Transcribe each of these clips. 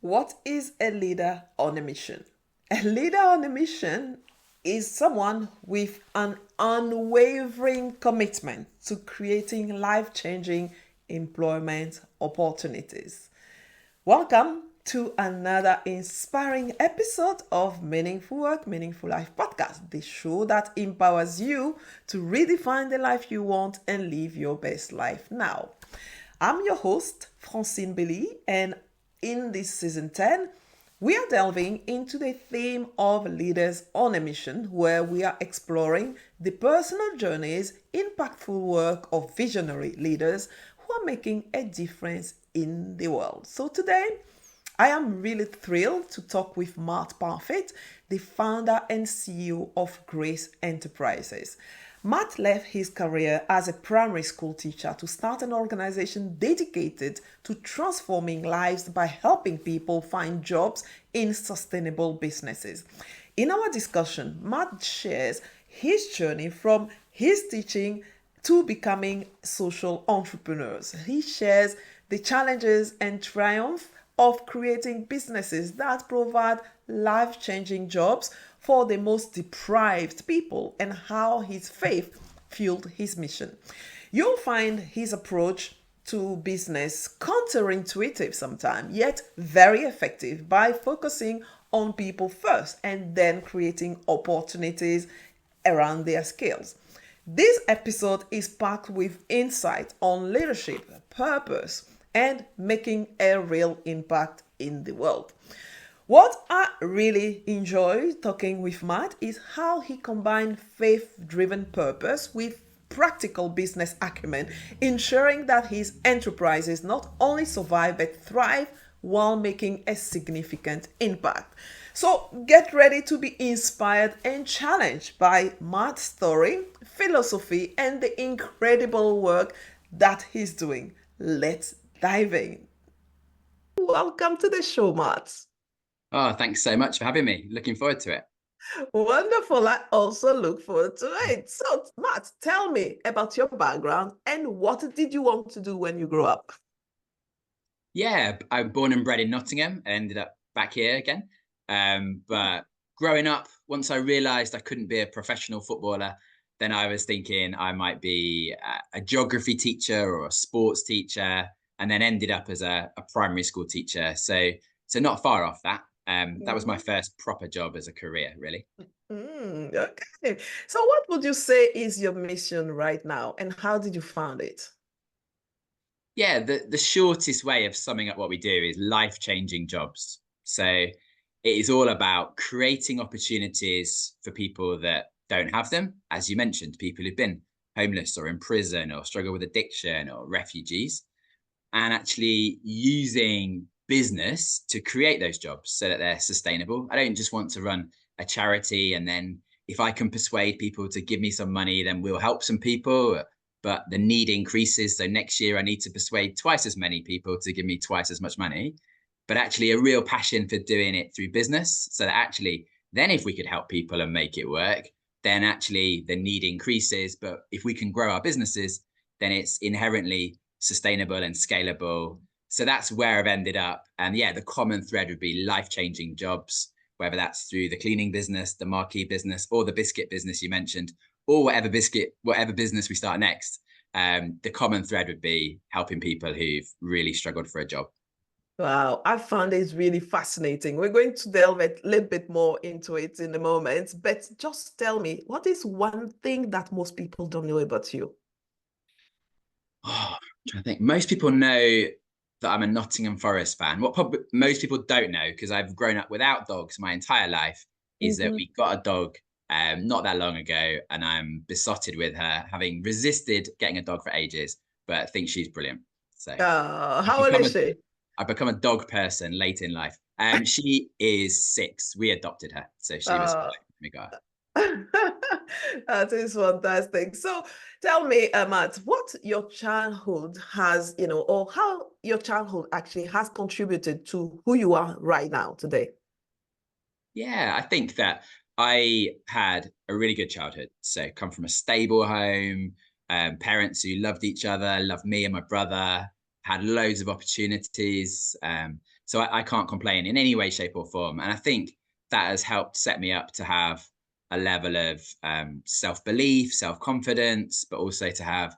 What is a leader on a mission? A leader on a mission is someone with an unwavering commitment to creating life changing employment opportunities. Welcome to another inspiring episode of Meaningful Work, Meaningful Life podcast, the show that empowers you to redefine the life you want and live your best life now. I'm your host, Francine Beleyi, and in this season 10, we are delving into the theme of leaders on a mission, where we are exploring the personal journeys, impactful work of visionary leaders who are making a difference in the world. So today, I am really thrilled to talk with Matt Parfitt, the founder and CEO of Grace Enterprises. Matt left his career as a primary school teacher to start an organization dedicated to transforming lives by helping people find jobs in sustainable businesses. In our discussion, Matt shares his journey from his teaching to becoming social entrepreneurs. He shares the challenges and triumph of creating businesses that provide life-changing jobs for the most deprived people and how his faith fueled his mission. You'll find his approach to business counterintuitive sometimes, yet very effective by focusing on people first and then creating opportunities around their skills. This episode is packed with insight on leadership, purpose, and making a real impact in the world. What I really enjoy talking with Matt is how he combined faith-driven purpose with practical business acumen, ensuring that his enterprises not only survive but thrive while making a significant impact. So get ready to be inspired and challenged by Matt's story, philosophy, and the incredible work that he's doing. Let's dive in. Welcome to the show, Matt. Oh, thanks so much for having me. Looking forward to it. Wonderful. I also look forward to it. So, Matt, tell me about your background and what did you want to do when you grew up? Yeah, I'm born and bred in Nottingham and ended up back here again. But growing up, once I realised I couldn't be a professional footballer, then I was thinking I might be a geography teacher or a sports teacher, and then ended up as a primary school teacher. So not far off that. That was my Mhm. first proper job as a career, really. Okay. So, what would you say is your mission right now and how did you find it? Yeah, the shortest way of summing up what we do is life-changing jobs. So it is all about creating opportunities for people that don't have them. As you mentioned, people who've been homeless or in prison or struggle with addiction or refugees, and actually using business to create those jobs so that they're sustainable. I don't just want to run a charity and then if I can persuade people to give me some money, then we'll help some people. But the need increases. So next year I need to persuade twice as many people to give me twice as much money. But actually a real passion for doing it through business. So that actually then if we could help people and make it work, then actually the need increases. But if we can grow our businesses, then it's inherently sustainable and scalable. So that's where I've ended up. And yeah, the common thread would be life-changing jobs, whether that's through the cleaning business, the marquee business, or the biscuit business you mentioned, or whatever business we start next. The common thread would be helping people who've really struggled for a job. Wow, I found it really fascinating. We're going to delve a little bit more into it in a moment, but just tell me, what is one thing that most people don't know about you? Oh, I'm trying to think. Most people know that I'm a Nottingham Forest fan. What probably most people don't know, because I've grown up without dogs my entire life, is that Mhm. we got a dog not that long ago, and I'm besotted with her, having resisted getting a dog for ages, but I think she's brilliant. So I've How old become is a she? I've become a dog person late in life. She is 6. We adopted her, so she was Uh, 5 when we got her. that is fantastic. So tell me, Matt, what your childhood has, or how your childhood actually has contributed to who you are right now today. Yeah, I think that I had a really good childhood. So come from a stable home, parents who loved each other, loved me and my brother. had loads of opportunities. So I can't complain in any way, shape, or form. And I think that has helped set me up to have a level of self-belief, self-confidence, but also to have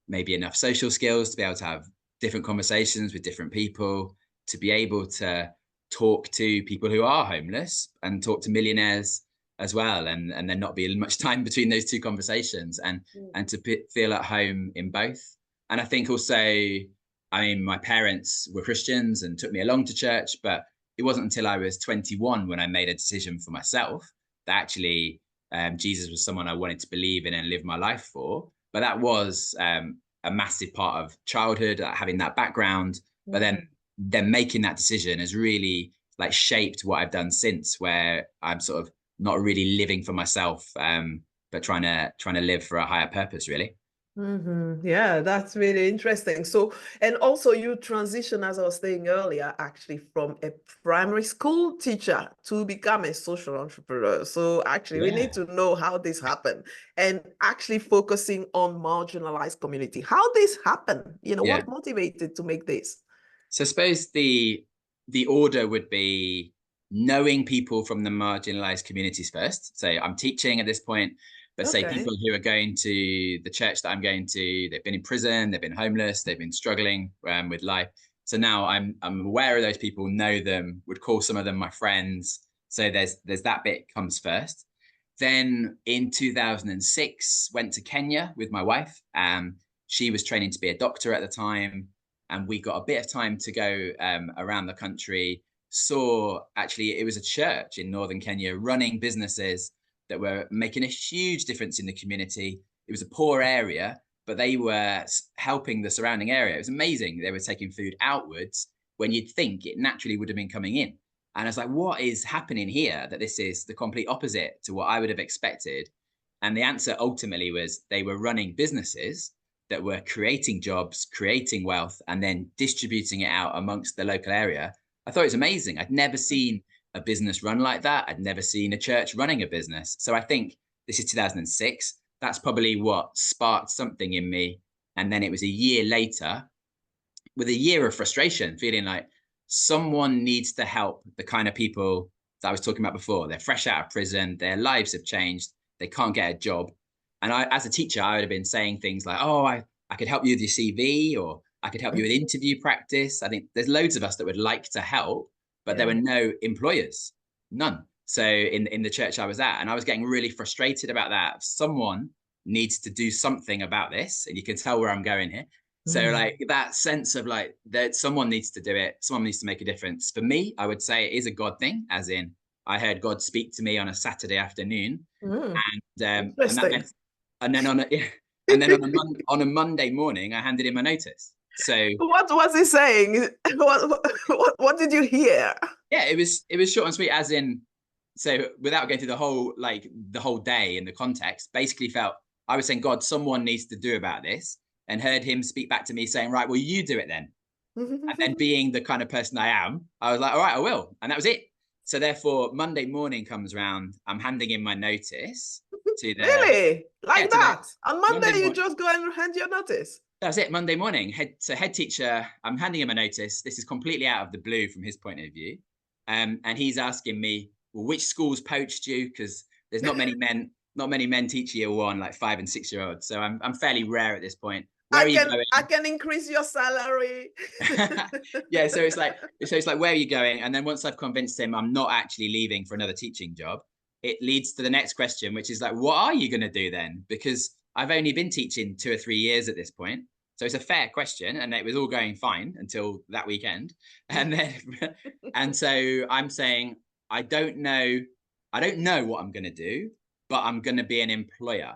maybe enough social skills to be able to have different conversations with different people, to be able to talk to people who are homeless and talk to millionaires as well, and then not be much time between those two conversations, and to feel at home in both. And I think also, I mean, my parents were Christians and took me along to church, but it wasn't until I was 21 when I made a decision for myself that actually Jesus was someone I wanted to believe in and live my life for. But that was a massive part of childhood, having that background. But then making that decision has really like shaped what I've done since, where I'm sort of not really living for myself, but trying to live for a higher purpose, really. Yeah, that's really interesting. So, and also you transition, as I was saying earlier, actually from a primary school teacher to become a social entrepreneur. So actually we need to know how this happened, and actually focusing on marginalized community. How this happened, Yeah. what motivated to make this? So I suppose the order would be knowing people from the marginalized communities first. So I'm teaching at this point, but say Okay. people who are going to the church that I'm going to, they've been in prison, they've been homeless, they've been struggling with life. So now I'm aware of those people, know them, would call some of them my friends. So there's that bit comes first. Then in 2006, went to Kenya with my wife. She was training to be a doctor at the time, and we got a bit of time to go around the country. Saw, actually, it was a church in northern Kenya running businesses that were making a huge difference in the community. It was a poor area, but they were helping the surrounding area. It was amazing. They were taking food outwards when you'd think it naturally would have been coming in. And I was like, what is happening here that this is the complete opposite to what I would have expected? And the answer ultimately was they were running businesses that were creating jobs, creating wealth, and then distributing it out amongst the local area. I thought it was amazing. I'd never seen a business run like that. I'd never seen a church running a business. So I think this is 2006. That's probably what sparked something in me. And then it was a year later, with a year of frustration, feeling like someone needs to help the kind of people that I was talking about before. They're fresh out of prison, their lives have changed, they can't get a job. And I, as a teacher, I would have been saying things like, oh, I could help you with your CV, or I could help you with interview practice. I think there's loads of us that would like to help, but there were no employers, none. So in the church I was at, and I was getting really frustrated about that. Someone needs to do something about this, and you can tell where I'm going here. So like that sense of like that someone needs to do it, someone needs to make a difference. For me, I would say it is a God thing, as in I heard God speak to me on a Saturday afternoon, and that Interesting. meant, and then on a and then on a Monday morning, I handed in my notice. So What was he saying? What did you hear? yeah, it was short and sweet, as in, so without going through the whole day in the context, basically felt I was saying, God, someone needs to do about this, and heard him speak back to me saying, right, well, you do it then. And then being the kind of person I am, I was like, all right, I will. And that was it. So therefore, Monday morning comes round, I'm handing in my notice to the, Really? yeah, Like to the that? On Monday, Monday you morning. just go and hand your notice? That's it, Monday morning. Head teacher, I'm handing him a notice. This is completely out of the blue from his point of view. And he's asking me, well, which schools poached you? Because there's not many men teach year one, like 5 and 6 year olds. So I'm fairly rare at this point. Where I are you can going? I can increase your salary. Yeah, so it's like where are you going? And then once I've convinced him I'm not actually leaving for another teaching job, it leads to the next question, which is like, what are you going to do then? Because I've only been teaching 2 or 3 years at this point. So it's a fair question, and it was all going fine until that weekend. And then and so I'm saying, I don't know, I don't know what I'm going to do, but I'm going to be an employer.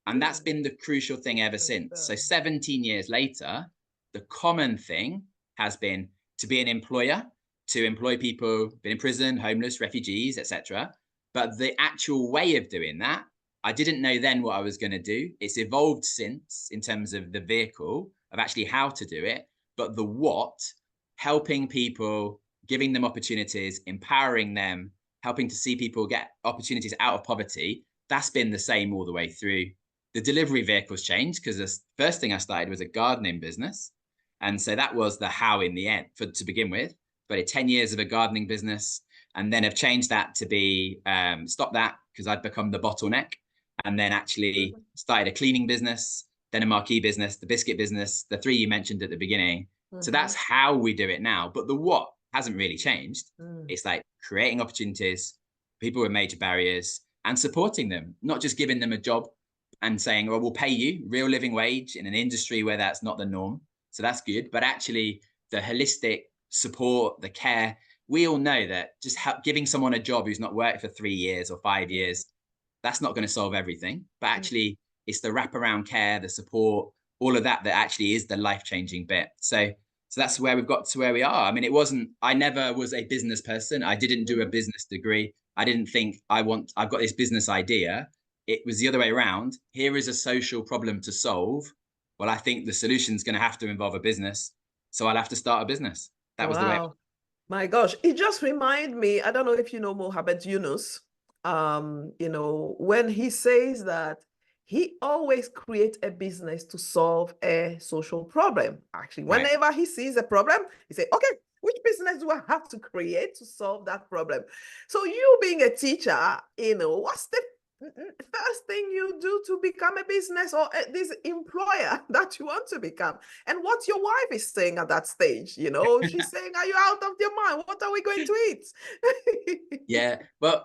And that's been the crucial thing ever since. So 17 years later, the common thing has been to be an employer, to employ people been in prison, homeless, refugees, etc. But the actual way of doing that, I didn't know then what I was going to do. It's evolved since in terms of the vehicle of actually how to do it, but the what, helping people, giving them opportunities, empowering them, helping to see people get opportunities out of poverty, that's been the same all the way through. The delivery vehicles changed because the first thing I started was a gardening business. And so that was the how in the end to begin with. But 10 years of a gardening business, and then have changed that to be stop that because I'd become the bottleneck, and then actually started a cleaning business, then a marquee business, the biscuit business, the three you mentioned at the beginning. So that's how we do it now. But the what hasn't really changed. It's like creating opportunities, people with major barriers, and supporting them, not just giving them a job and saying, well, we'll pay you real living wage in an industry where that's not the norm. So that's good. But actually, the holistic support, the care, we all know that just giving someone a job who's not worked for 3 years or 5 years, that's not going to solve everything. But actually, it's the wraparound care, the support, all of that that actually is the life-changing bit. So that's where we've got to where we are. I mean, I never was a business person. I didn't do a business degree. I didn't think I've got this business idea. It was the other way around. Here is a social problem to solve. Well, I think the solution is going to have to involve a business. So I'll have to start a business. That was the way. Wow. My gosh, it just reminded me, I don't know if you know Mohammed Yunus, when he says that he always creates a business to solve a social problem. Actually, whenever he sees a problem, he says, okay, which business do I have to create to solve that problem? So you being a teacher, what's the first thing you do to become a business or this employer that you want to become? And what your wife is saying at that stage, she's saying, are you out of your mind? What are we going to eat? Yeah, but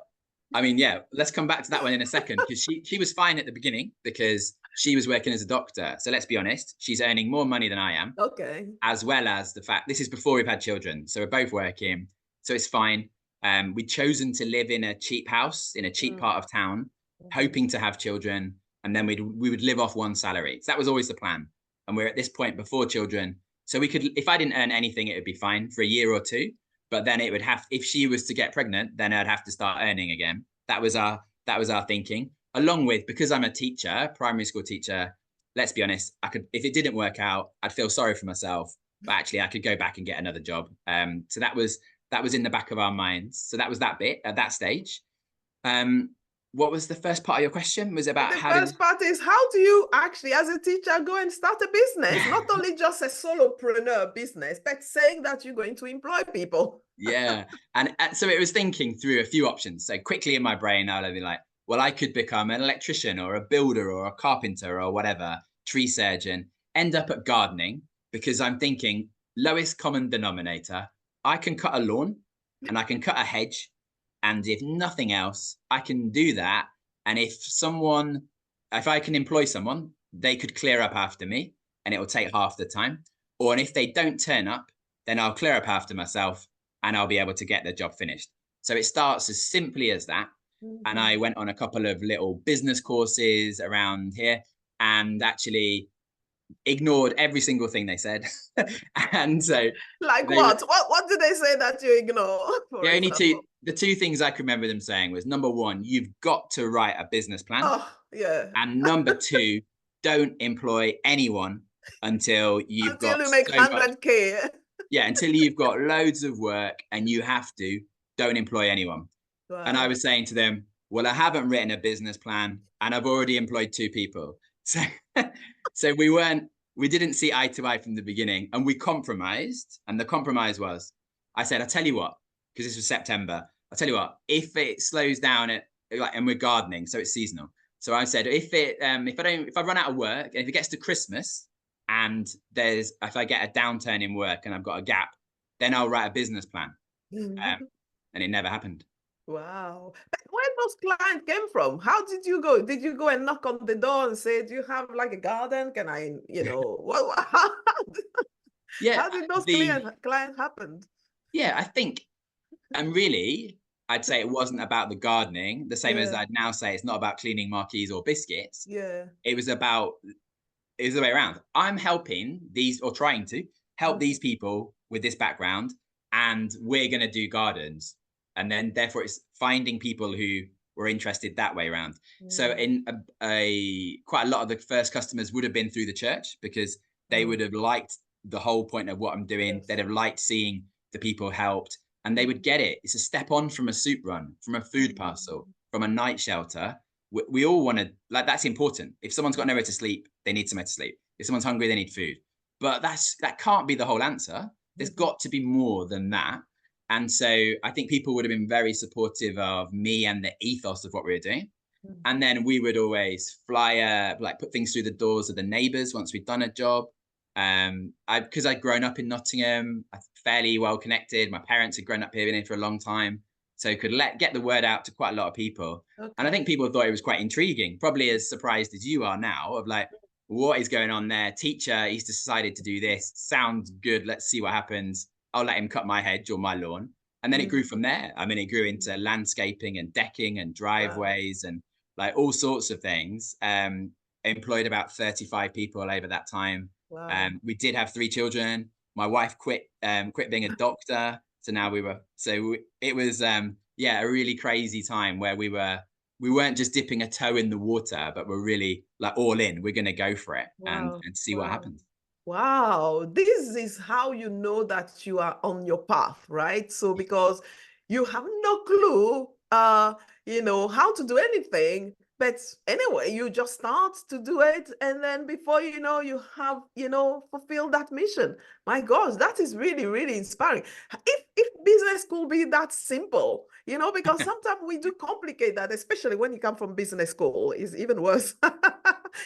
I mean, yeah, let's come back to that one in a second, because she was fine at the beginning because she was working as a doctor. So let's be honest, she's earning more money than I am. Okay. As well as the fact, this is before we've had children. So we're both working. So it's fine. We'd chosen to live in a cheap house in a cheap part of town, hoping to have children. And then we would live off one salary. So that was always the plan. And we're at this point before children. So we could, if I didn't earn anything, it would be fine for a year or two. But then it would have, if she was to get pregnant, then I'd have to start earning again. That was our thinking. Along with, because I'm a teacher, primary school teacher, let's be honest, I could, if it didn't work out, I'd feel sorry for myself, but actually I could go back and get another job. So that was in the back of our minds. So that was that bit at that stage. What was the first part of your question? Was about the first part is, how do you actually, as a teacher, go and start a business? Not only just a solopreneur business, but saying that you're going to employ people. Yeah. And so it was thinking through a few options. So quickly in my brain, I'll be like, well, I could become an electrician or a builder or a carpenter or whatever, tree surgeon, end up at gardening, because I'm thinking lowest common denominator. I can cut a lawn and I can cut a hedge. And if nothing else, I can do that. And if I can employ someone, they could clear up after me and it will take half the time. Or and if they don't turn up, then I'll clear up after myself and I'll be able to get the job finished. So it starts as simply as that. And I went on a couple of little business courses around here and actually ignored every single thing they said. And so like what did they say that you ignore? The two things I can remember them saying was, number one, you've got to write a business plan. Oh, yeah. And number two, don't employ anyone until you make 100K. Yeah, until you've got loads of work and you have to, don't employ anyone. Wow. And I was saying to them, well, I haven't written a business plan and I've already employed 2 people. So we didn't see eye to eye from the beginning, and we compromised. And the compromise was, I said, I tell you what, because this was September, I tell you what, if it slows down and we're gardening, so it's seasonal. So I said, if I run out of work and if it gets to Christmas and if I get a downturn in work and I've got a gap, then I'll write a business plan. And it never happened. Wow. But where those clients came from? How did you go? Did you go and knock on the door and say, do you have like a garden? Can I, how did those clients happen? Yeah, I think, and really, I'd say it wasn't about the gardening, the same as I'd now say it's not about cleaning marquees or biscuits. Yeah. It was the way around. I'm helping trying to help these people with this background, and we're going to do gardens. And then therefore it's finding people who were interested that way around. So in quite a lot of the first customers would have been through the church, because they would have liked the whole point of what I'm doing. Yes. They'd have liked seeing the people helped, and they would get it. It's a step on from a soup run, from a food parcel, from a night shelter. We all want to, that's important. If someone's got nowhere to sleep, they need somewhere to sleep. If someone's hungry, they need food. but that can't be the whole answer. There's Mhm. got to be more than that. And so I think people would have been very supportive of me and the ethos of what we were doing. Mhm. And then we would always fly, like put things through the doors of the neighbours once we'd done a job. Because I'd grown up in Nottingham, fairly well connected. My parents had grown up here, been here for a long time, so could get the word out to quite a lot of people. And I Okay. think people thought it was quite intriguing, probably as surprised as you are now, of like, what is going on there? Teacher, he's decided to do this. Sounds good. Let's see what happens. I'll let him cut my hedge or my lawn. And then it grew Mhm. from there. I mean, it grew into landscaping and decking and Wow. driveways and like all sorts of things. Employed about 35 people over that time. Wow. We did have 3 children. My wife quit being a doctor. So now it was, yeah, a really crazy time where we weren't just dipping a toe in the water, but we're really like all in. We're going to go for it Wow. and see what Wow. happens. Wow, this is how you know that you are on your path, right? So because you have no clue, how to do anything, but anyway, you just start to do it, and then before you know, you have, fulfilled that mission. My gosh, that is really, really inspiring. If business could be that simple, because sometimes we do complicate that, especially when you come from business school, is even worse.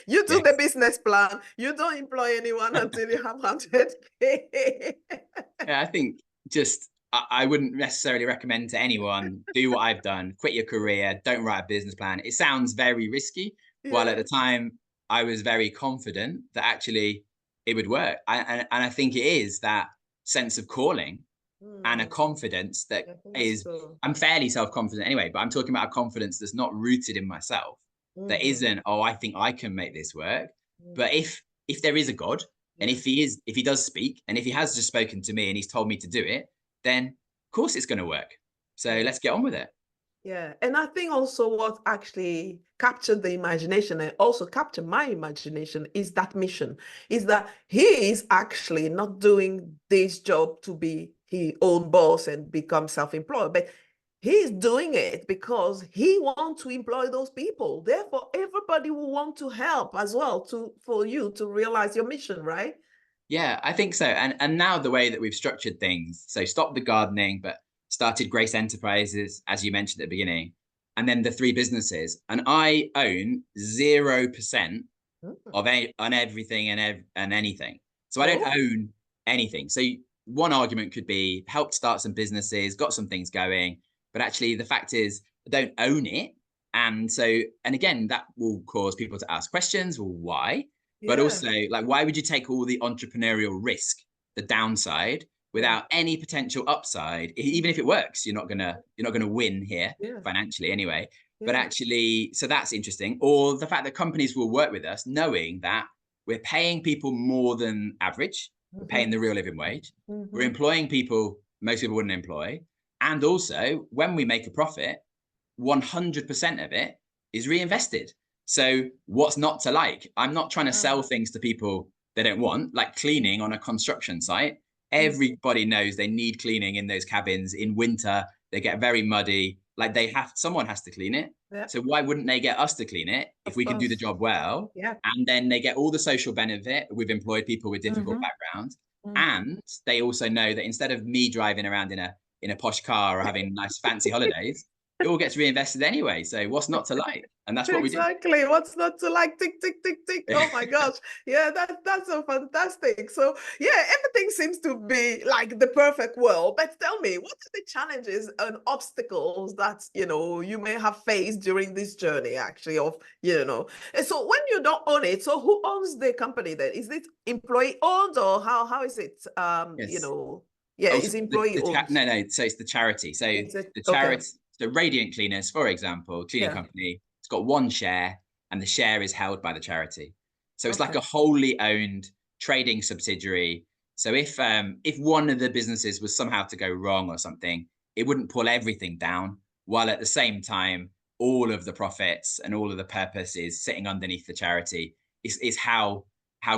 You do the Yes. business plan. You don't employ anyone until you have 100K. Yeah, I think just I wouldn't necessarily recommend to anyone do what I've done, quit your career, don't write a business plan. It sounds very risky, while at Yeah. the time I was very confident that actually it would work. And I think it is that sense of calling and a Hmm, confidence that I think is, so. I'm fairly self-confident anyway, but I'm talking about a confidence that's not rooted in myself. That Hmm. isn't, oh, I think I can make this work. But Hmm. if there is a God, and Yeah. if he does speak, and if he has just spoken to me and he's told me to do it, then of course it's going to work. So Yeah. let's get on with it. Yeah. And I think also what actually captured the imagination and also captured my imagination is that mission, is that he is actually not doing this job to be his own boss and become self-employed, but he's doing it because he wants to employ those people. Therefore, everybody will want to help as well for you to realize your mission, right? Yeah, I think so. And now the way that we've structured things, so stop the gardening, but started Grace Enterprises, as you mentioned at the beginning, and then the 3 businesses. And I own 0% Mm. of on everything and anything. So I don't Oh, own anything. So one argument could be helped start some businesses, got some things going, but actually the fact is I don't own it. And so, and again, that will cause people to ask questions. Well, why? But yeah, also, like, why would you take all the entrepreneurial risk, the downside, yeah, without any potential upside? Even if it works, you're not gonna win here yeah, financially anyway. But yeah. actually, so that's interesting. Or the fact that companies will work with us knowing that we're paying people more than average, we're Hmm. paying the real living wage, we're Hmm. employing people most people wouldn't employ. And also, when we make a profit, 100% of it is reinvested. So, what's not to like? I'm not trying to sell Wow. things to people they don't want, like cleaning on a construction site. Mhm. Everybody knows they need cleaning in those cabins. In winter, they get very muddy. Like someone has to clean it. Yeah, So why wouldn't they get us to clean it if of we can do the course. job well? Yeah. And then they get all the social benefit. We've employed people with difficult Hmm. backgrounds, Hmm. and they also know that instead of me driving around in a posh car or having nice fancy holidays, it all gets reinvested anyway. So what's not to like? And that's what we do. Exactly. What's not to like? Tick, tick, tick, tick. Oh my gosh. Yeah, that's so fantastic. So yeah, everything seems to be like the perfect world. But tell me, what are the challenges and obstacles that you may have faced during this journey, actually, And so when you don't own it, so who owns the company then? Is it employee owned or how is it? Yes. Yeah, Oh, so it's employee owned. no. So it's the charity. So Is it the okay? charity, so Radiant Cleaners, for example, cleaning Yeah. company, it's got one share, and the share is held by the charity. So it's like Okay. a wholly owned trading subsidiary. So if one of the businesses was somehow to go wrong or something, it wouldn't pull everything down, while at the same time all of the profits and all of the purpose is sitting underneath the charity. Is how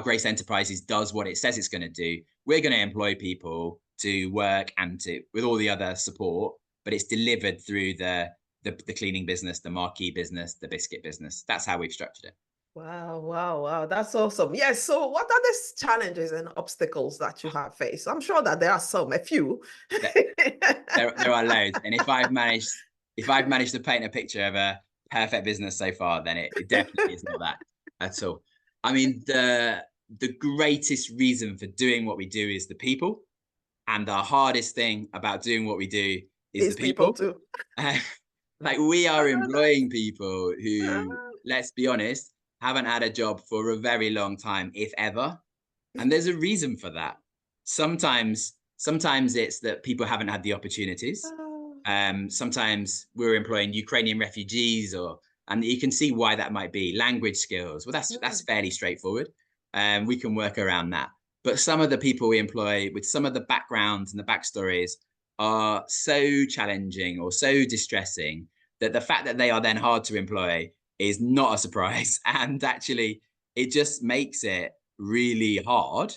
Grace Enterprises does what it says it's going to do. We're going to employ people to work and to with all the other support, but it's delivered through the cleaning business, the marquee business, the biscuit business. That's how we've structured it. Wow, wow, wow. That's awesome. Yes. So what are the challenges and obstacles that you have faced? I'm sure that there are some, a few. There are loads, and if I've managed to paint a picture of a perfect business so far, then it definitely is not that at all. I mean, the greatest reason for doing what we do is the people, and the hardest thing about doing what we do is the These people people. too. Uh, like we I are know that. employing people who, let's be honest, haven't had a job for a very long time, if ever. And there's a reason for that. Sometimes it's that people haven't had the opportunities. Sometimes we're employing Ukrainian refugees, and you can see why that might be. Language skills. Well, that's fairly straightforward. We can work around that. But some of the people we employ with some of the backgrounds and the backstories are so challenging or so distressing that the fact that they are then hard to employ is not a surprise. And actually, it just makes it really hard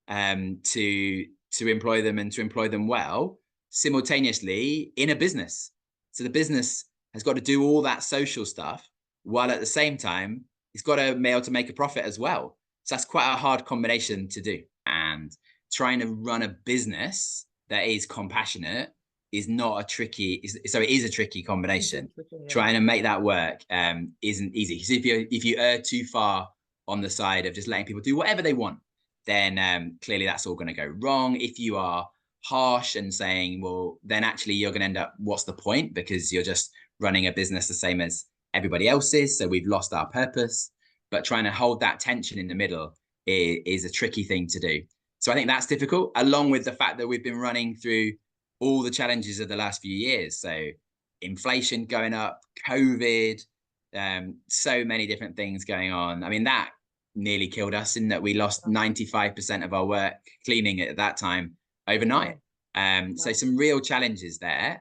to employ them and to employ them well simultaneously in a business. So the business has got to do all that social stuff while at the same time it's got to be able to make a profit as well. So that's quite a hard combination to do. And trying to run a business that is compassionate is not a tricky. So it is a tricky combination. Yeah. Trying to make that work isn't easy. Because if you err too far on the side of just letting people do whatever they want, then clearly that's all going to go wrong. If you are harsh and saying, well, then actually you're going to end up, what's the point? Because you're just running a business the same as everybody else's. So we've lost our purpose. But trying to hold that tension in the middle is a tricky thing to do. So I think that's difficult, along with the fact that we've been running through all the challenges of the last few years. So inflation going up, COVID, so many different things going on. I mean, that nearly killed us in that we lost 95% of our work cleaning at that time overnight. Wow. So Wow. some real challenges there.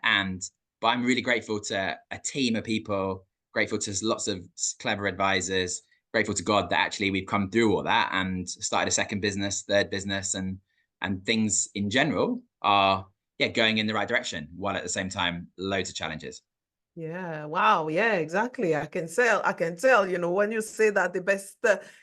But I'm really grateful to a team of people, grateful to lots of clever advisors, grateful to God that actually we've come through all that and started a second business, third business, and things in general are going in the right direction, while at the same time loads of challenges. Yeah, wow. Yeah, exactly. I can tell, when you say that the best,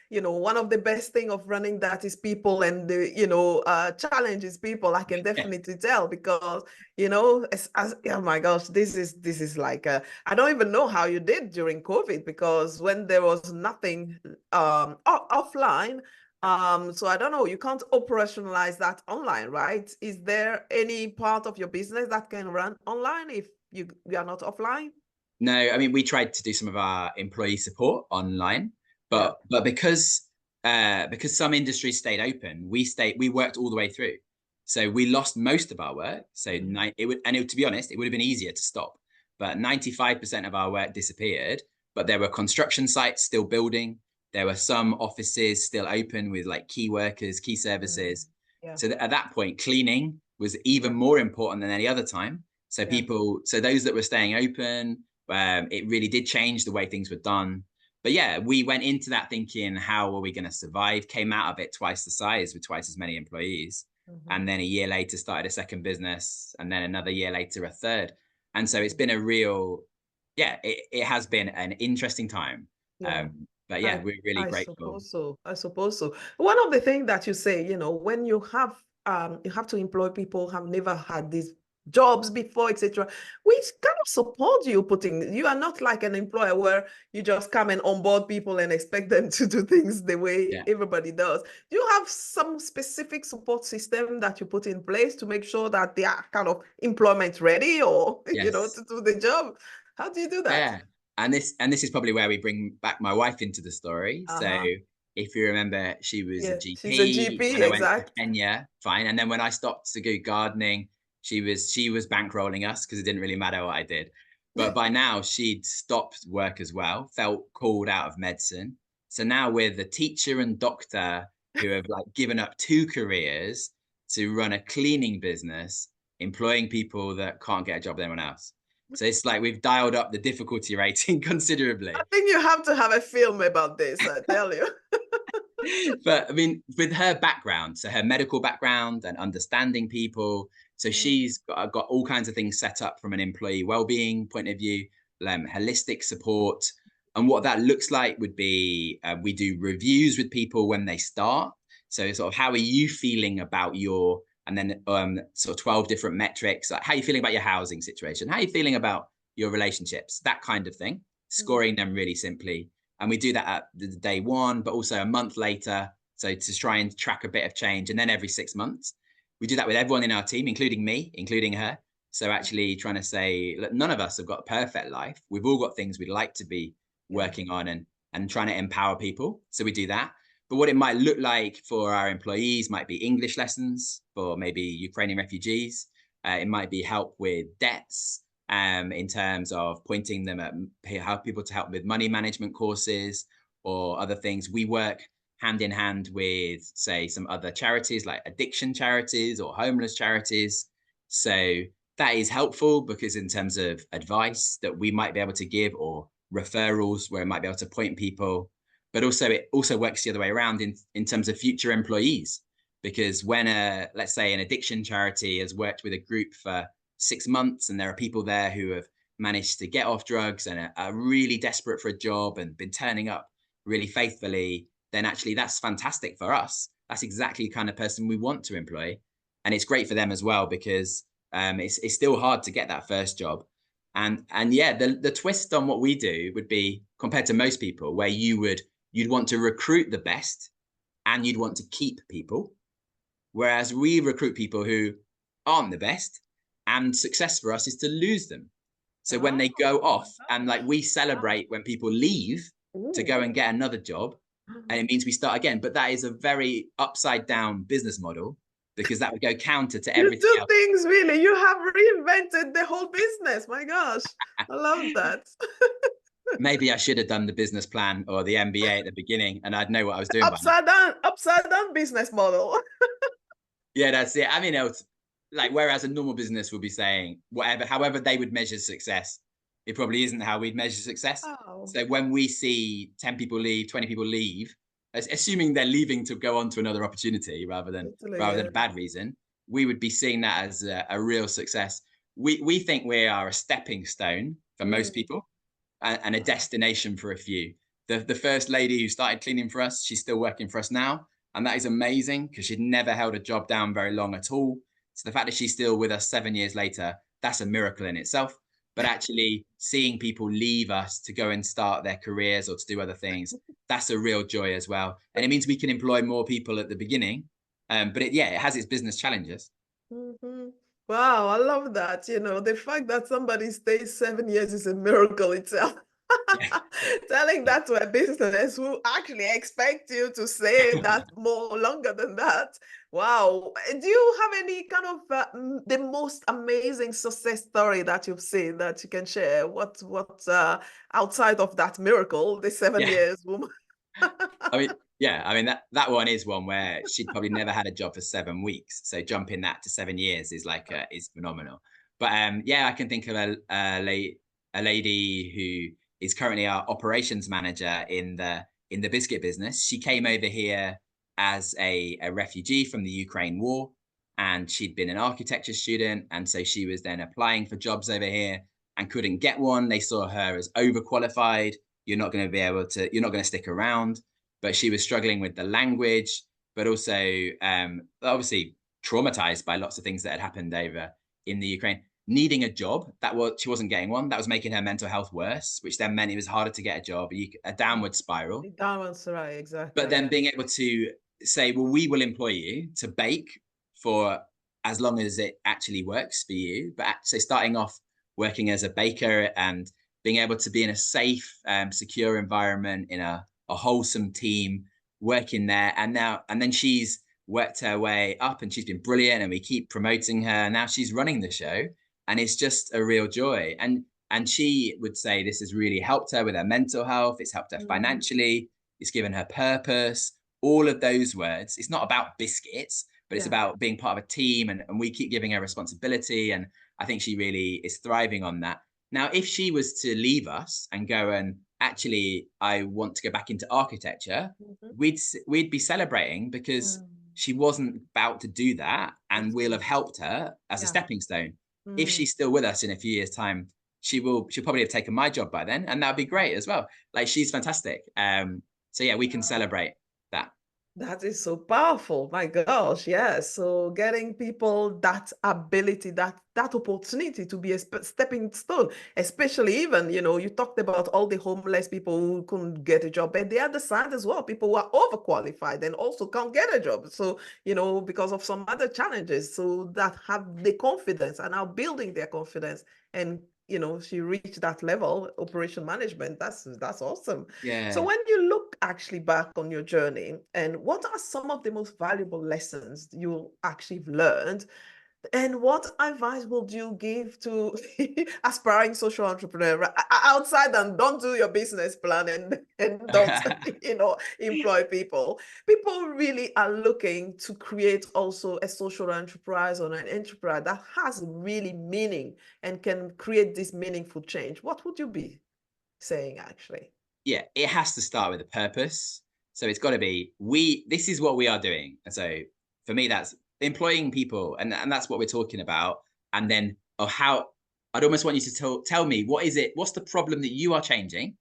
one of the best thing of running that is people and the, challenge is people. I can definitely tell because, oh my gosh, this is like, I don't even know how you did during COVID because when there was nothing, offline, so I don't know, you can't operationalize that online, right? Is there any part of your business that can run online if you are not offline? No, I mean we tried to do some of our employee support online, Yeah. but because some industries stayed open, we worked all the way through. So we lost most of our work. So to be honest, it would have been easier to stop. But 95% of our work disappeared. But there were construction sites still building. There were some offices still open with like key workers, key Mm. services. Yeah. So at that point, cleaning was even Yeah. more important than any other time. Yeah. So those that were staying open, it really did change the way things were done. But yeah, we went into that thinking, how are we going to survive? Came out of it twice the size with twice as many employees. Mhm. And then a year later started a second business. And then another year later, a third. And so it's been it has been an interesting time. Yeah. But yeah, I we're really I grateful. suppose so. I suppose so. One of the things that you say, when you have to employ people who have never had these jobs before, etc. We kind of support you putting you are not like an employer where you just come and onboard people and expect them to do things the way Yeah. everybody does. Do you have some specific support system that you put in place to make sure that they are kind of employment ready or Yes. to do the job? How do you do that? Yeah. And this is probably where we bring back my wife into the story. So Uh-huh. if you remember, she was a Yeah, she's a GP when GP, I went to exact. Kenya, fine. And then when I stopped to go gardening, she was bankrolling us because it didn't really matter what I did. But by now she'd stopped work as well, felt called out of medicine. So now we're the teacher and doctor who have like given up two careers to run a cleaning business, employing people that can't get a job with anyone else. So it's like we've dialed up the difficulty rating I considerably. think you have to have a film about this, I tell you. But I mean, with her background, so her medical background and understanding people, so Mm, she's got all kinds of things set up from an employee well-being point of view, holistic support, And what that looks like would be we do reviews with people when they start. So sort of how are you feeling about your, and then sort of 12 different metrics, like how are you feeling about your housing situation? How are you feeling about your relationships? That kind of thing, scoring them really simply. And we do that at the day one, but also a month later. So to try and track a bit of change. And then every 6 months, we do that with everyone in our team, including me, including her. So actually trying to say, look, none of us have got a perfect life. We've all got things we'd like to be Yeah. working on, and trying to empower people. So we do that. But what it might look like for our employees might be English lessons for maybe Ukrainian refugees. It might be help with debts, in terms of pointing them at how people to help with money management courses or other things. We work hand in hand with, say, some other charities like addiction charities or homeless charities. So that is helpful because in terms of advice that we might be able to give, or referrals where it might be able to point people, but also it also works the other way around in terms of future employees. Because when let's say an addiction charity has worked with a group for 6 months and there are people there who have managed to get off drugs and are really desperate for a job and been turning up really faithfully, then actually that's fantastic for us. That's exactly the kind of person we want to employ. And it's great for them as well because it's still hard to get that first job. And yeah, the twist on what we do would be compared to most people, where you'd want to recruit the best and you'd want to keep people, whereas we recruit people who aren't the best, and success for us is to lose them. So when they go Oh, off, and like we wow. celebrate when people leave to Ooh. go and get another job, and it means we start again. But that is a very upside down business model because that would go counter to You everything do else. things really. You have reinvented the whole business. My gosh. I love that. Maybe I should have done the business plan or the MBA at the beginning, and I'd know what I was doing by now. Upside down business model. Yeah, that's it. I mean, it's like whereas a normal business would be saying whatever, however they would measure success, it probably isn't how we'd measure success. Wow. So when we see 10 people leave, 20 people leave, assuming they're leaving to go on to another opportunity Totally, rather than yeah. a bad reason, we would be seeing that as a real success. We think we are a stepping stone for most Mm. people, and a Wow. destination for a few. The first lady who started cleaning for us, she's still working for us now. And that is amazing because she'd never held a job down very long at all. So the fact that she's still with us 7 years later, that's a miracle in itself. But actually seeing people leave us to go and start their careers or to do other things, that's a real joy as well. And it means we can employ more people at the beginning. But it has its business challenges. Mhm. Wow, I love that. You know, the fact that somebody stays 7 years is a miracle itself. Yeah. Telling Yeah. that to a business who actually expect you to say that more longer than that. Wow. Do you have any kind of the most amazing success story that you've seen that you can share? What outside of that miracle, the seven Yeah. years woman? I mean that one is one where she'd probably never had a job for 7 weeks. So jumping that to 7 years is like is phenomenal. But yeah, I can think of a lady who is currently our operations manager in the biscuit business. She came Mhm. over here as a refugee from the Ukraine war, and she'd been an architecture student, and so she was then applying for jobs over here and couldn't get one. They saw her as overqualified. You're not going to be able to. You're not going to stick around, but she was struggling with the language, but also obviously traumatized by lots of things that had happened over in the Ukraine. Needing a job, she wasn't getting one. That was making her mental health worse, which then meant it was harder to get a job, a downward spiral. That one's right, But exactly. then Yeah. being able to say, well, we will employ you to bake for as long as it actually works for you. But so starting off working as a baker and being able to be in a safe, secure environment, in a wholesome team, working there. And then she's worked her way up and she's been brilliant. And we keep promoting her. Now she's running the show. And it's just a real joy. And she would say this has really helped her with her mental health. It's helped her Mm. financially. It's given her purpose, all of those words. It's not about biscuits, but it's Yeah. about being part of a team. And we keep giving her responsibility. And I think she really is thriving on that. Now, if she was to leave us and go and actually, I want to go back into architecture, Mhm. we'd be celebrating because Mm. she wasn't about to do that. And we'll have Absolutely. helped her as a Yeah. stepping stone. If Mm. she's still with us in a few years' time, she'll probably have taken my job by then, and that'd be great as well. Like, she's fantastic. So yeah, we can celebrate that. That is so powerful. My gosh, yes. So getting people that ability, that opportunity to be a stepping stone, especially even, you talked about all the homeless people who couldn't get a job, and the other side as well, people who are overqualified and also can't get a job. So, because of some other challenges, so that have the confidence and are building their confidence. And she reached that level, operation management. That's awesome. So Yeah. when you look actually back on your journey, and what are some of the most valuable lessons you actually learned, and what advice would you give to aspiring social entrepreneur outside, and don't do your business plan, and don't employ people? People really are looking to create also a social enterprise or an enterprise that has really meaning and can create this meaningful change. What would you be saying actually? Yeah, it has to start with a purpose. So it's got to be, this is what we are doing. And so for me, that's employing people, and that's what we're talking about. And then, how I'd almost want you to tell me, what's the problem that you are changing,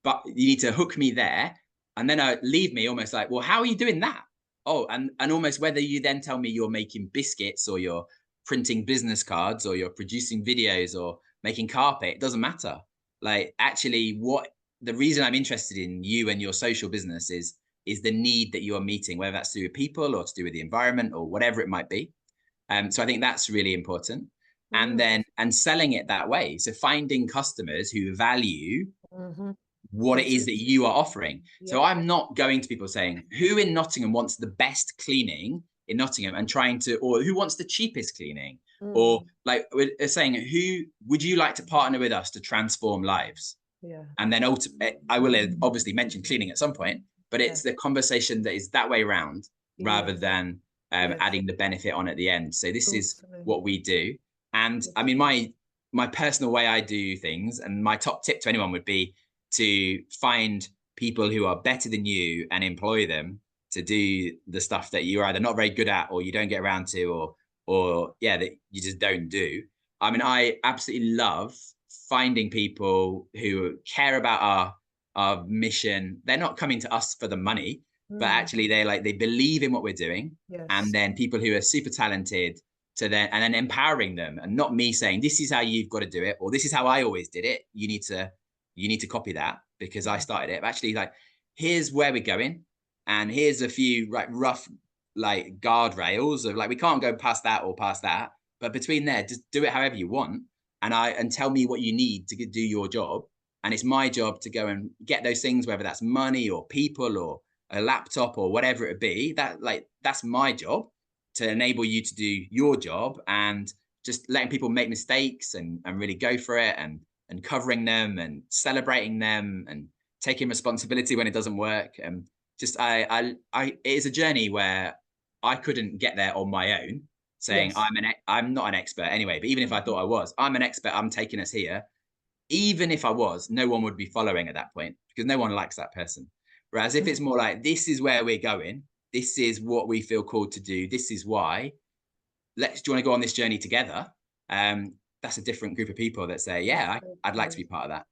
but you need to hook me there, and then leave me almost like, well, how are you doing that? Oh, and almost, whether you then tell me you're making biscuits, or you're printing business cards, or you're producing videos, or making carpet, it doesn't matter. Like, actually, what the reason I'm interested in you and your social business is the need that you are meeting, whether that's to do with people or to do with the environment or whatever it might be. So I think that's really important. And Mm. then, and selling it that way. So finding customers who value Mm-hmm. what it That's is it. that you are offering. Yeah. So I'm not going to people saying, who in Nottingham wants the best cleaning in Nottingham, and trying to, or who wants the cheapest cleaning, or Mm. like we're saying, who would you like to partner with us to transform lives? Yeah. And then I will obviously mention cleaning at some point, but it's Yes. the conversation that is that way around, rather Yes. than Yes. adding the benefit on at the end. So this is Totally. what we do. And I Yes. mean, my personal way I do things, and my top tip to anyone would be to find people who are better than you and employ them to do the stuff that you're either not very good at, or you don't get around to, or yeah, that you just don't do. I mean, I absolutely love finding people who care about our mission. They're not coming to us for the money, but Mm. actually they believe in what we're doing. And Yes. then people who are super talented, and then empowering them, and not me saying, this is how you've got to do it, or this is how I always did it. You need to copy that because I Mm. started it. But actually, like, here's where we're going, and here's a few rough like guardrails of, like, we can't go past that or past that, but between there, just do it however you want, and tell me what you need to do your job. And it's my job to go and get those things, whether that's money or people or a laptop or whatever it be. That's my job, to enable you to do your job, and just letting people make mistakes, and really go for it, and covering them, and celebrating them, and taking responsibility when it doesn't work. And just it is a journey where I couldn't get there on my own, saying Yes. I'm not an expert anyway. But even if I Mhm. thought I was, I'm an expert, I'm taking us here. Even if I was, no one would be following at that point, because no one likes that person. Whereas if it's more like, this is where we're going, this is what we feel called to do, this is why, do you want to go on this journey together? That's a different group of people that say, yeah, I'd like to be part of that.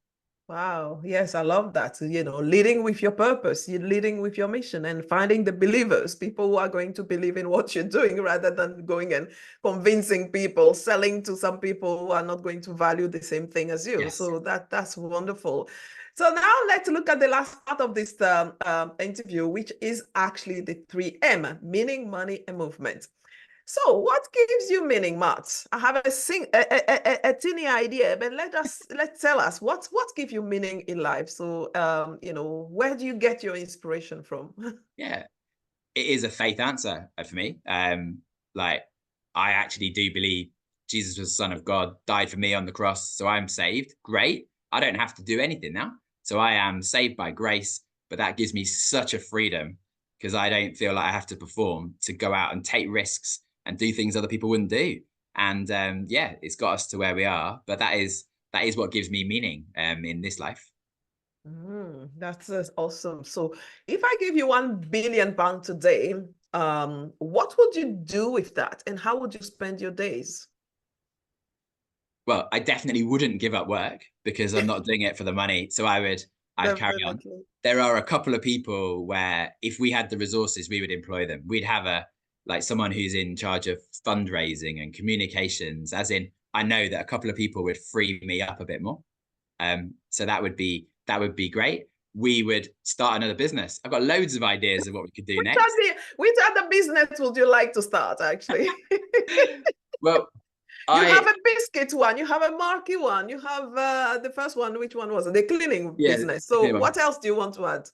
Wow. Yes, I love that. Leading with your purpose, you're leading with your mission, and finding the believers, people who are going to believe in what you're doing, rather than going and convincing people, selling to some people who are not going to value the same thing as you. Yes. So that's wonderful. So now let's look at the last part of this interview, which is actually the 3M: meaning, money, and movement. So, what gives you meaning, Matt? I have a teeny idea, but let's tell us what gives you meaning in life. So, where do you get your inspiration from? Yeah. It is a faith answer for me. Like, I actually do believe Jesus was the Son of God, died for me on the cross, so I'm saved. Great. I don't have to do anything now. So I am saved by grace, but that gives me such a freedom, because I don't feel like I have to perform to go out and take risks and do things other people wouldn't do. And yeah, it's got us to where we are. But that is what gives me meaning in this life. That's awesome. So, if I give you £1 billion today, what would you do with that, and how would you spend your days? well, I definitely wouldn't give up work because I'm not doing it for the money. So I'd carry on. Definitely. There are a couple of people where if we had the resources, we would employ them. We'd have like someone who's in charge of fundraising and communications, as in, I know that a couple of people would free me up a bit more. So that would be great. We would start another business. I've got loads of ideas of what we could do next. Which other business would you like to start, actually? Well, You have I a biscuit one, you have a marquee one, you have the first one, which one was it? The cleaning yeah, business. So okay, well, what else do you want to add?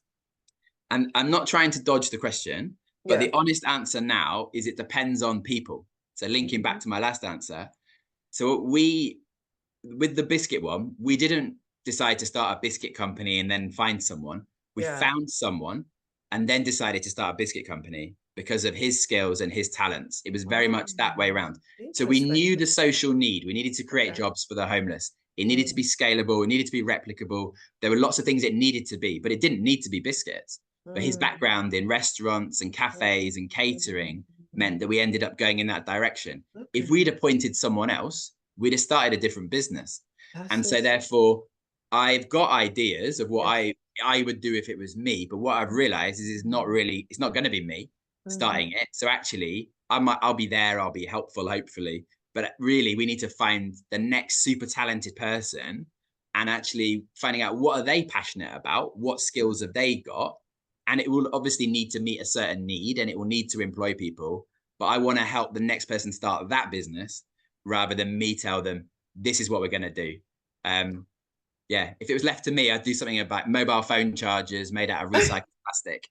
and I'm not trying to dodge the question, but Yeah. the honest answer now is it depends on people. So linking back to my last answer, so we with the biscuit one, we didn't decide to start a biscuit company and then find someone. We Yeah. found someone and then decided to start a biscuit company because of his skills and his talents. It was very Oh, much that way around. So we interesting. knew the social need. We needed to create Okay. jobs for the homeless. It needed to be scalable. It needed to be replicable. There were lots of things it needed to be, but it didn't need to be biscuits. But his Mm. background in restaurants and cafes and catering meant that we ended up going in that direction. If Okay. we'd appointed someone else, we'd have started a different business. That's And so it. therefore, I've got ideas of what Yes. I would do if it was me. But what I've realized is it's not going to be me Mhm. starting it. So actually, I'll be there, I'll be helpful, hopefully. But really, we need to find the next super talented person and actually finding out what are they passionate about, what skills have they got, and it will obviously need to meet a certain need and it will need to employ people. But I want to help the next person start that business rather than me tell them this is what we're going to do. Um, yeah, if it was left to me, I'd do something about mobile phone chargers made out of recycled plastic.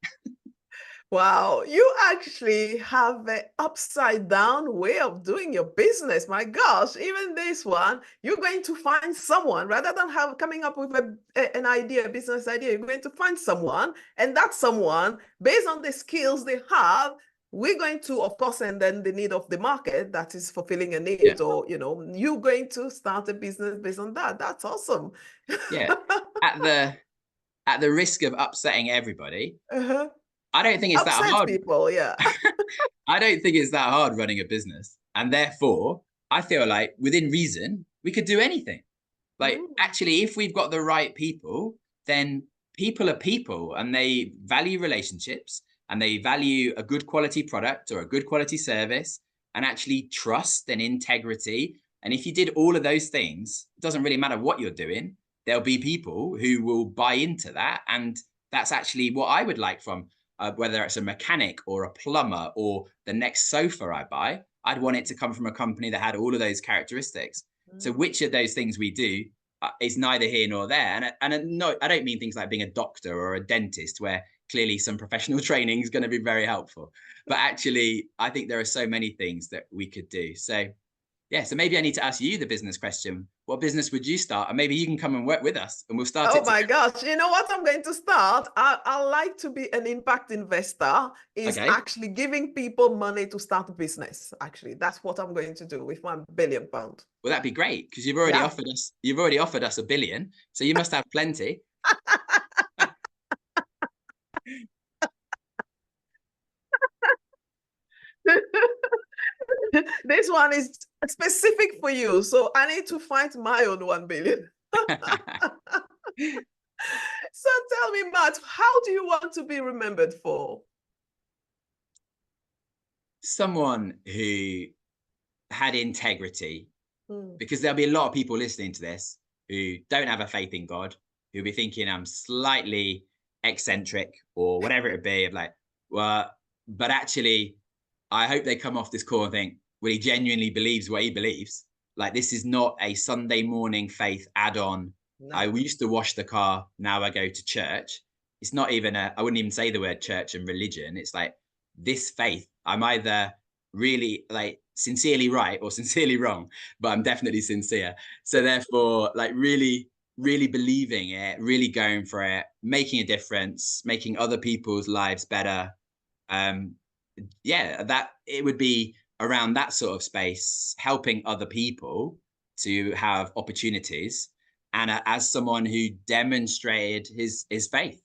Wow, you actually have an upside down way of doing your business. My gosh, even this one, you're going to find someone rather than coming up with an idea, a business idea. You're going to find someone, and that someone, based on the skills they have, we're going to, of course, and then the need of the market that is fulfilling a Yeah, need, or you're going to start a business based on that. That's awesome. yeah. At the at the risk of upsetting everybody, Uh-huh. I don't think it's that Upset hard. people, yeah. I don't think it's that hard running a business. And therefore, I feel like within reason, we could do anything. Like, Mm. actually, if we've got the right people, then people are people and they value relationships and they value a good quality product or a good quality service and actually trust and integrity. And if you did all of those things, it doesn't really matter what you're doing, there'll be people who will buy into that. And that's actually what I would like from whether it's a mechanic or a plumber or the next sofa I buy, I'd want it to come from a company that had all of those characteristics. So Mm. which of those things we do is neither here nor there. And no, I don't mean things like being a doctor or a dentist, where clearly some professional training is going to be very helpful. But actually, I think there are so many things that we could do. So yeah, so maybe I need to ask you the business question. What business would you start? And maybe you can come and work with us and we'll start Oh it my together. gosh. You know what I'm going to start? I like to be an impact investor, is Okay. actually giving people money to start a business. Actually, that's what I'm going to do with £1 billion. Well, that'd be great because Yeah. you've already offered us 1 billion. So you must have plenty. This one is specific for you. So I need to find my own 1 billion. So tell me, Matt, how do you want to be remembered for? Someone who had integrity, Mm. because there'll be a lot of people listening to this who don't have a faith in God, who'll be thinking I'm slightly eccentric or whatever it be, of like, well, but actually, I hope they come off this call and think, well, he genuinely believes what he believes. Like, this is not a Sunday morning faith add-on. I No. used to wash the car, now I go to church. It's not even I wouldn't even say the word church and religion. It's like this faith. I'm either really like sincerely right or sincerely wrong, but I'm definitely sincere. So therefore, like really believing it, really going for it, making a difference, making other people's lives better. Um, yeah, that it would be around that sort of space, helping other people to have opportunities, and as someone who demonstrated his faith.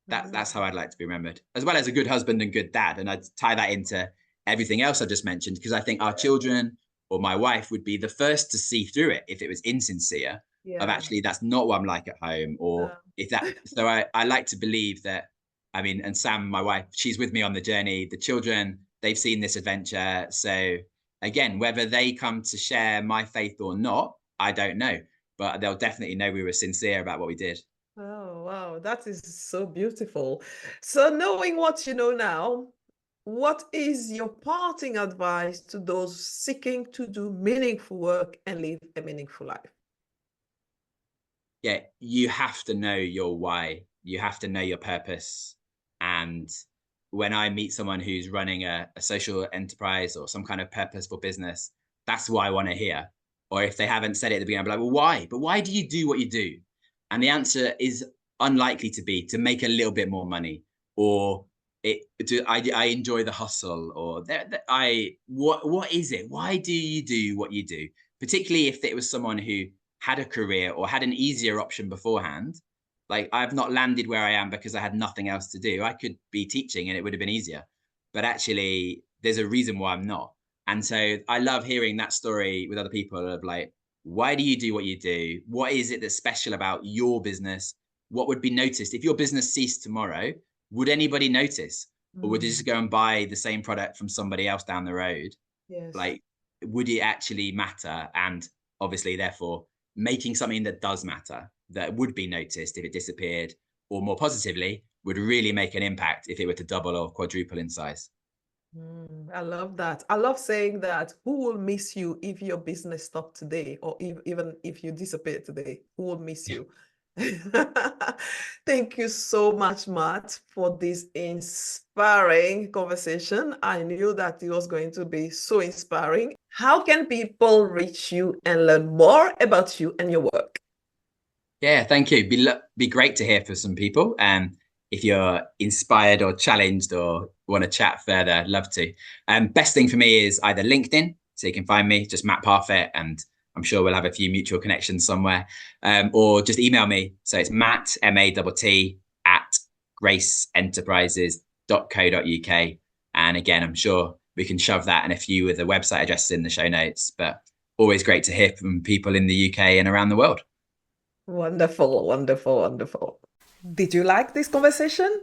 That's how Mm. I'd like to be remembered, as well as a good husband and good dad. And I'd tie that into everything else I just mentioned, because I think our Yeah. children or my wife would be the first to see through it if it was insincere of Yeah. actually that's not what I'm like at home, or Uh, if that. So I like to believe that. I mean, and Sam, my wife, she's with me on the journey. The children, they've seen this adventure. So again, whether they come to share my faith or not, I don't know, but they'll definitely know we were sincere about what we did. Oh, wow. That is so beautiful. So, knowing what you know now, what is your parting advice to those seeking to do meaningful work and live a meaningful life? Yeah, you have to know your why. You have to know your purpose. And when I meet someone who's running a social enterprise or some kind of purposeful business, that's what I want to hear. Or if they haven't said it at the beginning, I'll be like, well, why? But why do you do what you do? And the answer is unlikely to be to make a little bit more money, or I enjoy the hustle, or what is it? Why do you do what you do? Particularly if it was someone who had a career or had an easier option beforehand. Like, I've not landed where I am because I had nothing else to do. I could be teaching and it would have been easier. But actually, there's a reason why I'm not. And so I love hearing that story with other people of like, why do you do what you do? What is it that's special about your business? What would be noticed? If your business ceased tomorrow, would anybody notice? Or would they just Mm, go and buy the same product from somebody else down the road? yes. Like, would it actually matter? And obviously, therefore, making something that does matter, that would be noticed if it disappeared, or more positively, would really make an impact if it were to double or quadruple in size. I love that. I love saying that. Who will miss you if your business stopped today, or even if you disappear today? Who will miss you? Thank you so much, Matt, for this inspiring conversation. I knew that it was going to be so inspiring. How can people reach you and learn more about you and your work? Yeah, thank you. Be great to hear from some people. If you're inspired or challenged or want to chat further, I'd love to. Best thing for me is either LinkedIn, so you can find me, just Matt Parfitt, and I'm sure we'll have a few mutual connections somewhere. Or just email me. So it's Matt, MATT, at graceenterprises.co.uk. And again, I'm sure we can shove that and a few of the website addresses in the show notes. But always great to hear from people in the UK and around the world. Wonderful, wonderful, wonderful. Did you like this conversation?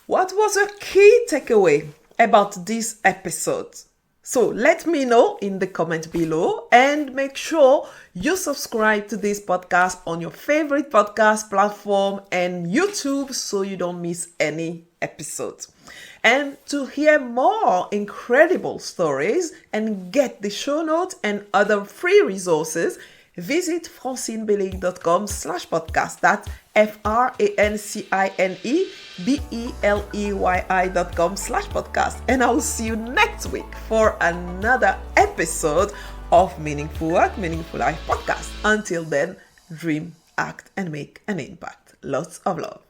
What was your key takeaway about this episode? So let me know in the comment below, and make sure you subscribe to this podcast on your favorite podcast platform and YouTube so you don't miss any episodes. And to hear more incredible stories and get the show notes and other free resources, visit francinebeleyi.com/podcast. That's Francinebeleyi.com/podcast. And I will see you next week for another episode of Meaningful Work, Meaningful Life podcast. Until then, dream, act, and make an impact. Lots of love.